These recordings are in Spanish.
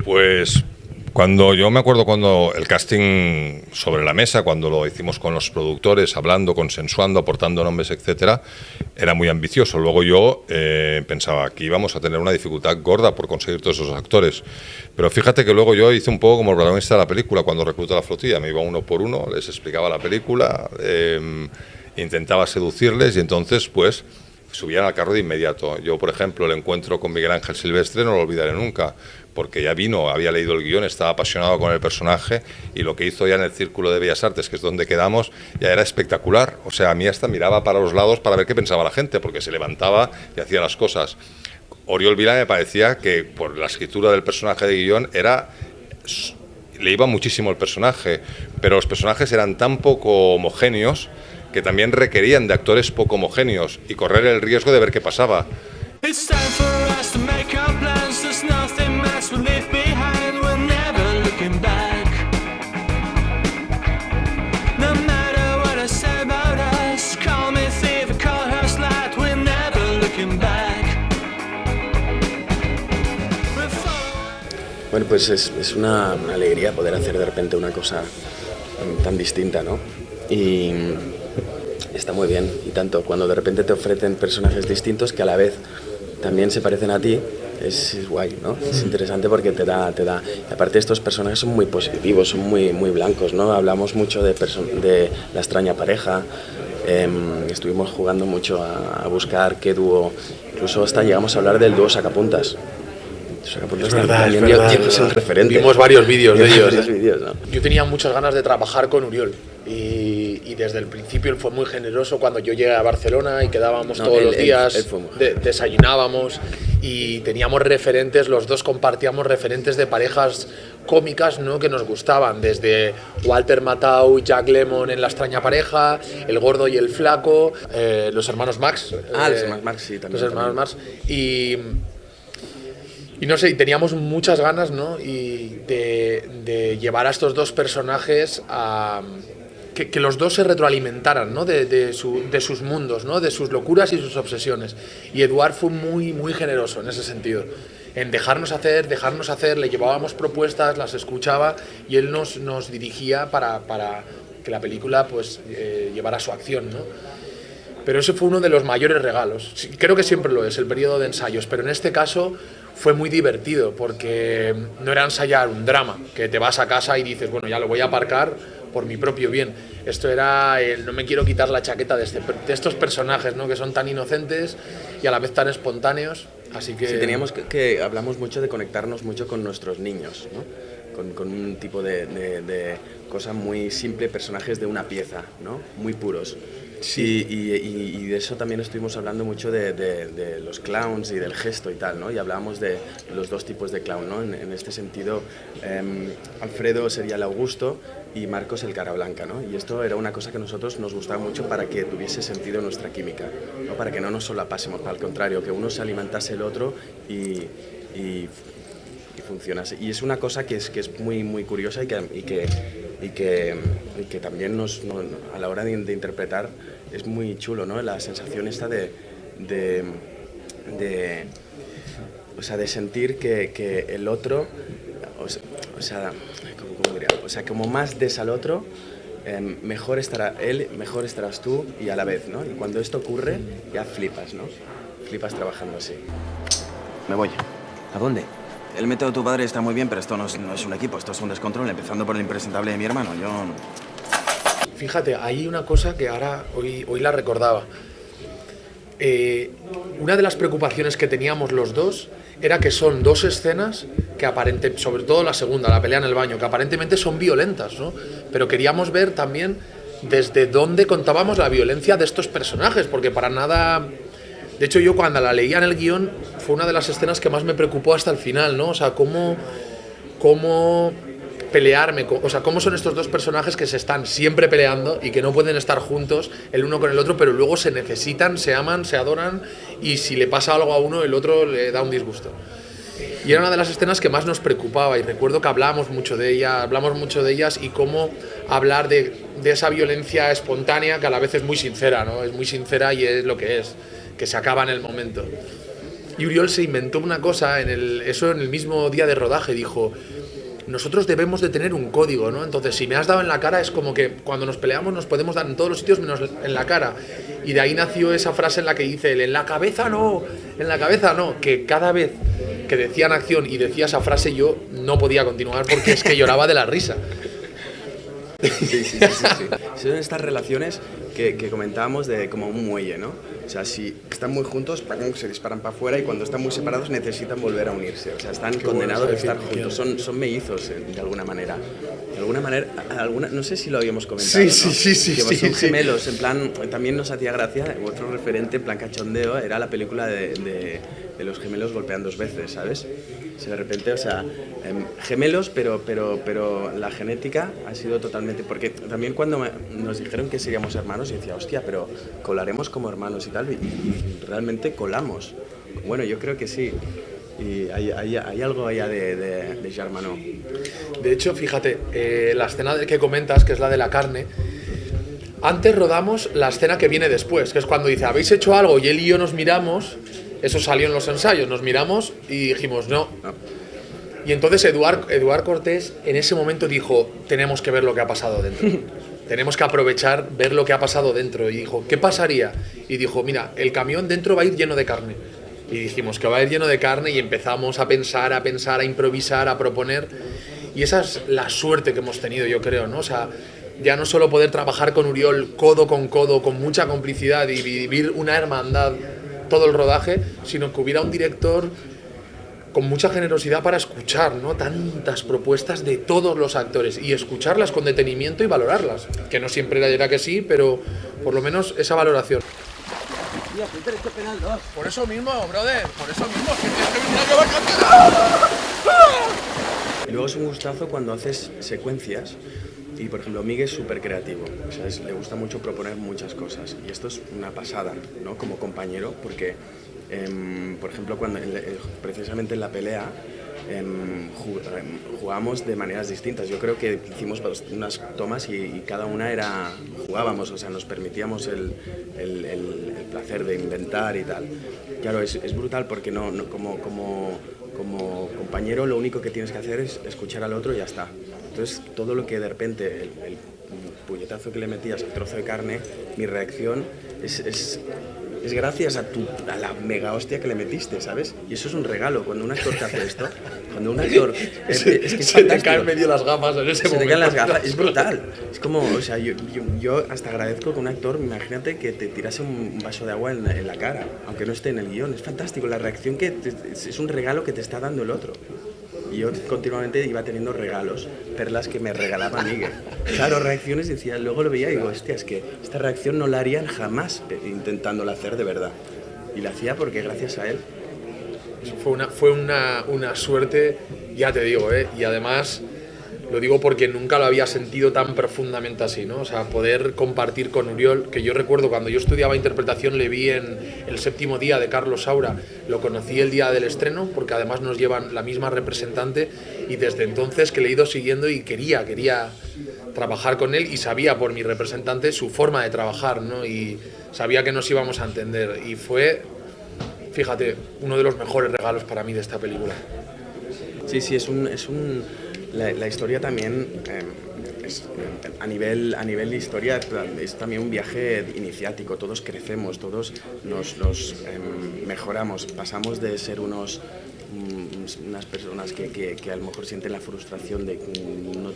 Pues cuando yo me acuerdo cuando el casting sobre la mesa, cuando lo hicimos con los productores, hablando, consensuando, aportando nombres, etcétera, era muy ambicioso. Luego yo pensaba que íbamos a tener una dificultad gorda por conseguir todos esos actores. Pero fíjate que luego yo hice un poco como el protagonista de la película cuando recluté a la flotilla. Me iba uno por uno, les explicaba la película, intentaba seducirles y entonces pues subían al carro de inmediato. Yo, por ejemplo, el encuentro con Miguel Ángel Silvestre no lo olvidaré nunca, porque ya vino, había leído el guión, estaba apasionado con el personaje y lo que hizo ya en el Círculo de Bellas Artes, que es donde quedamos, ya era espectacular. O sea, a mí hasta miraba para los lados para ver qué pensaba la gente, porque se levantaba y hacía las cosas. Oriol Vila me parecía que por la escritura del personaje de guión le iba muchísimo el personaje, pero los personajes eran tan poco homogéneos que también requerían de actores poco homogéneos y correr el riesgo de ver qué pasaba. Bueno, pues es una alegría poder hacer de repente una cosa tan distinta, ¿no? Y está muy bien, y tanto, cuando de repente te ofrecen personajes distintos que a la vez también se parecen a ti, es guay, ¿no? Es interesante porque te da. Y aparte estos personajes son muy positivos, son muy blancos, ¿no? Hablamos mucho de la extraña pareja, estuvimos jugando mucho a buscar qué dúo, incluso hasta llegamos a hablar del dúo Sacapuntas. Es verdad. Es un referente. Vimos varios vídeos de ellos. ¿no? Yo tenía muchas ganas de trabajar con Oriol y desde el principio él fue muy generoso. Cuando yo llegué a Barcelona y quedábamos todos los días, desayunábamos y teníamos referentes, los dos compartíamos referentes de parejas cómicas, ¿no?, que nos gustaban, desde Walter Matthau y Jack Lemmon en La extraña pareja, El gordo y el flaco, los hermanos Marx. Los hermanos Marx, sí, también. Los hermanos Marx. Y no sé, teníamos muchas ganas, ¿no?, y de llevar a estos dos personajes a que los dos se retroalimentaran, ¿no?, de sus mundos, ¿no?, de sus locuras y sus obsesiones. Y Eduard fue muy generoso en ese sentido, en dejarnos hacer, le llevábamos propuestas, las escuchaba y él nos dirigía para que la película pues llevara su acción, ¿no? Pero ese fue uno de los mayores regalos. Creo que siempre lo es, el periodo de ensayos, pero en este caso fue muy divertido porque no era ensayar un drama, que te vas a casa y dices, bueno, ya lo voy a aparcar por mi propio bien. Esto era el no me quiero quitar la chaqueta de estos personajes, ¿no?, que son tan inocentes y a la vez tan espontáneos. Así que sí, teníamos que hablamos mucho de conectarnos mucho con nuestros niños, ¿no? Con un tipo de cosa muy simple, personajes de una pieza, ¿no?, muy puros. Sí. Y de eso también estuvimos hablando mucho de los clowns y del gesto y tal, ¿no? Y hablábamos de los dos tipos de clown, ¿no? En este sentido, Alfredo sería el Augusto y Marcos el cara blanca, ¿no? Y esto era una cosa que a nosotros nos gustaba mucho para que tuviese sentido nuestra química, ¿no? Para que no nos solapásemos, al contrario, que uno se alimentase el otro y funcionase. Y es una cosa que es muy curiosa y que también a la hora de interpretar es muy chulo, ¿no? La sensación esta de sentir que el otro, ¿cómo diría? O sea, como más des al otro, mejor estará él, mejor estarás tú y a la vez, ¿no? Y cuando esto ocurre, ya flipas, ¿no? Flipas trabajando así. Me voy. ¿A dónde? El método de tu padre está muy bien, pero esto no es un equipo, esto es un descontrol, empezando por el impresentable de mi hermano. Fíjate, hay una cosa que ahora hoy la recordaba. Una de las preocupaciones que teníamos los dos era que son dos escenas que aparentemente, sobre todo la segunda, la pelea en el baño, que aparentemente son violentas, ¿no? Pero queríamos ver también desde dónde contábamos la violencia de estos personajes, porque para nada... De hecho, yo cuando la leía en el guión fue una de las escenas que más me preocupó hasta el final, ¿no? O sea, cómo pelearme, o sea, cómo son estos dos personajes que se están siempre peleando y que no pueden estar juntos el uno con el otro, pero luego se necesitan, se aman, se adoran y si le pasa algo a uno, el otro le da un disgusto. Y era una de las escenas que más nos preocupaba y recuerdo que hablamos mucho de ellas y cómo hablar de esa violencia espontánea que a la vez es muy sincera, ¿no? Es muy sincera y es lo que es, que se acaba en el momento. Y Uriol se inventó una cosa, eso en el mismo día de rodaje, dijo, nosotros debemos de tener un código, ¿no? Entonces, si me has dado en la cara, es como que cuando nos peleamos nos podemos dar en todos los sitios menos en la cara. Y de ahí nació esa frase en la que dice él, en la cabeza no, que cada vez que decían acción y decía esa frase yo no podía continuar porque es que lloraba de la risa. Sí. Son estas relaciones que comentábamos de como un muelle, ¿no? O sea, si están muy juntos, se disparan para afuera y cuando están muy separados necesitan volver a unirse. O sea, están condenados a estar juntos. Son mellizos, de alguna manera. De alguna manera, no sé si lo habíamos comentado, ¿no? Sí. Que son gemelos, en plan, también nos hacía gracia, otro referente, en plan cachondeo, era la película de los gemelos golpean 2 veces, ¿sabes? O sea, de repente, o sea, gemelos, pero la genética ha sido totalmente... Porque también cuando nos dijeron que seríamos hermanos, yo decía, hostia, pero colaremos como hermanos y tal, y realmente colamos. Bueno, yo creo que sí. Y hay algo allá de Germano. De hecho, fíjate, la escena que comentas, que es la de la carne, antes rodamos la escena que viene después, que es cuando dice, ¿habéis hecho algo? Y él y yo nos miramos, eso salió en los ensayos, nos miramos y dijimos, no. Y entonces Eduard Cortés en ese momento dijo, tenemos que ver lo que ha pasado dentro. Tenemos que aprovechar, ver lo que ha pasado dentro. Y dijo, ¿qué pasaría? Y dijo, mira, el camión dentro va a ir lleno de carne. Y dijimos que va a ir lleno de carne y empezamos a pensar, a improvisar, a proponer. Y esa es la suerte que hemos tenido, yo creo, ¿no? O sea, ya no solo poder trabajar con Uriol codo, con mucha complicidad y vivir una hermandad todo el rodaje, sino que hubiera un director con mucha generosidad para escuchar, ¿no? Tantas propuestas de todos los actores y escucharlas con detenimiento y valorarlas. Que no siempre era que sí, pero por lo menos esa valoración. Por eso mismo, brother, por eso mismo, que tienes que venir a llevar campeonato. Y luego es un gustazo cuando haces secuencias y, por ejemplo, Miguel es súper creativo, o sea, le gusta mucho proponer muchas cosas y esto es una pasada, ¿no? Como compañero, porque, por ejemplo, precisamente en la pelea jugamos de maneras distintas. Yo creo que hicimos unas tomas y cada una jugábamos, o sea, nos permitíamos el placer de inventar y tal. Claro, es brutal porque como compañero lo único que tienes que hacer es escuchar al otro y ya está. Entonces, todo lo que de repente, el puñetazo que le metías al trozo de carne, mi reacción es gracias a la mega hostia que le metiste, ¿sabes? Y eso es un regalo. Cuando un actor te hace esto, cuando un actor... es que es se te caen medio las gafas en ese momento. Se te caen las gafas, es brutal. Es como, o sea, yo hasta agradezco que un actor, imagínate que te tirase un vaso de agua en la cara, aunque no esté en el guión. Es fantástico, la reacción es un regalo que te está dando el otro. Y yo continuamente iba teniendo regalos, perlas que me regalaba Miguel. Claro, reacciones, decía, luego lo veía y digo, hostia, es que esta reacción no la harían jamás intentándola hacer de verdad. Y la hacía porque gracias a él. Fue una suerte, ya te digo, y además lo digo porque nunca lo había sentido tan profundamente así, ¿no? O sea, poder compartir con Uriol, que yo recuerdo cuando yo estudiaba interpretación le vi en El séptimo día de Carlos Saura, lo conocí el día del estreno porque además nos llevan la misma representante y desde entonces que le he ido siguiendo y quería trabajar con él y sabía por mi representante su forma de trabajar, ¿no? Y sabía que nos íbamos a entender y fue, fíjate, uno de los mejores regalos para mí de esta película. Sí, la historia también, a nivel de historia, es también un viaje iniciático. Todos crecemos, todos nos mejoramos. Pasamos de ser unas personas que a lo mejor sienten la frustración de que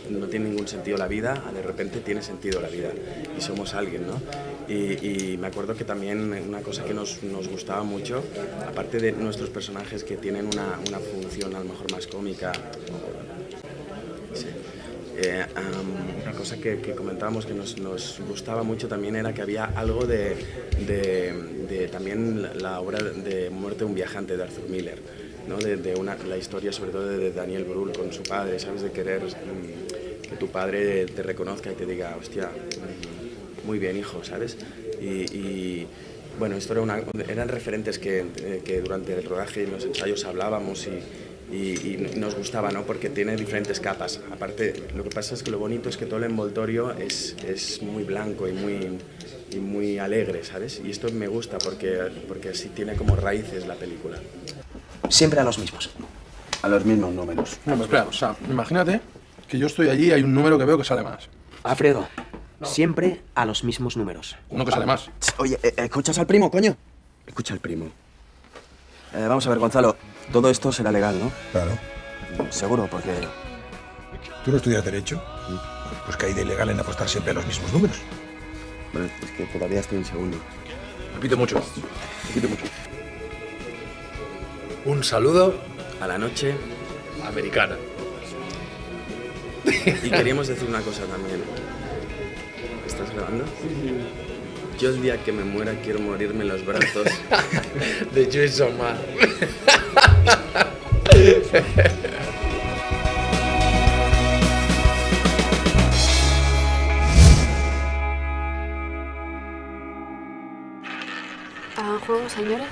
no tiene ningún sentido la vida, a de repente tiene sentido la vida y somos alguien, ¿no? Y me acuerdo que también una cosa que nos gustaba mucho, aparte de nuestros personajes que tienen una función a lo mejor más cómica, sí. Una cosa que comentábamos que nos gustaba mucho también era que había algo de también la obra de Muerte de un viajante de Arthur Miller, ¿no? La historia sobre todo de Daniel Brühl con su padre, ¿sabes? De querer que tu padre te reconozca y te diga, hostia, muy bien hijo, ¿sabes? Y bueno, esto eran referentes que durante el rodaje y los ensayos hablábamos y nos gustaba, ¿no? Porque tiene diferentes capas. Aparte, lo que pasa es que lo bonito es que todo el envoltorio es muy blanco y muy alegre, ¿sabes? Y esto me gusta porque así tiene como raíces la película. Siempre a los mismos. A los mismos números. No, pero espera, o sea, imagínate que yo estoy allí y hay un número que veo que sale más. Alfredo, siempre a los mismos números. Uno que sale más. Oye, ¿escuchas al primo, coño? Escucha al primo. Vamos a ver, Gonzalo, todo esto será legal, ¿no? Claro. Seguro, porque... ¿Tú no estudias Derecho? Pues que hay de ilegal en apostar siempre a los mismos números. Bueno, es que todavía estoy en segundo. Repite mucho. Repite mucho. Un saludo A la noche. americana. Y queríamos decir una cosa también. ¿Estás grabando? Yo el día que me muera quiero morirme en los brazos. De Jason Mann. ¿Hagan juego, señores?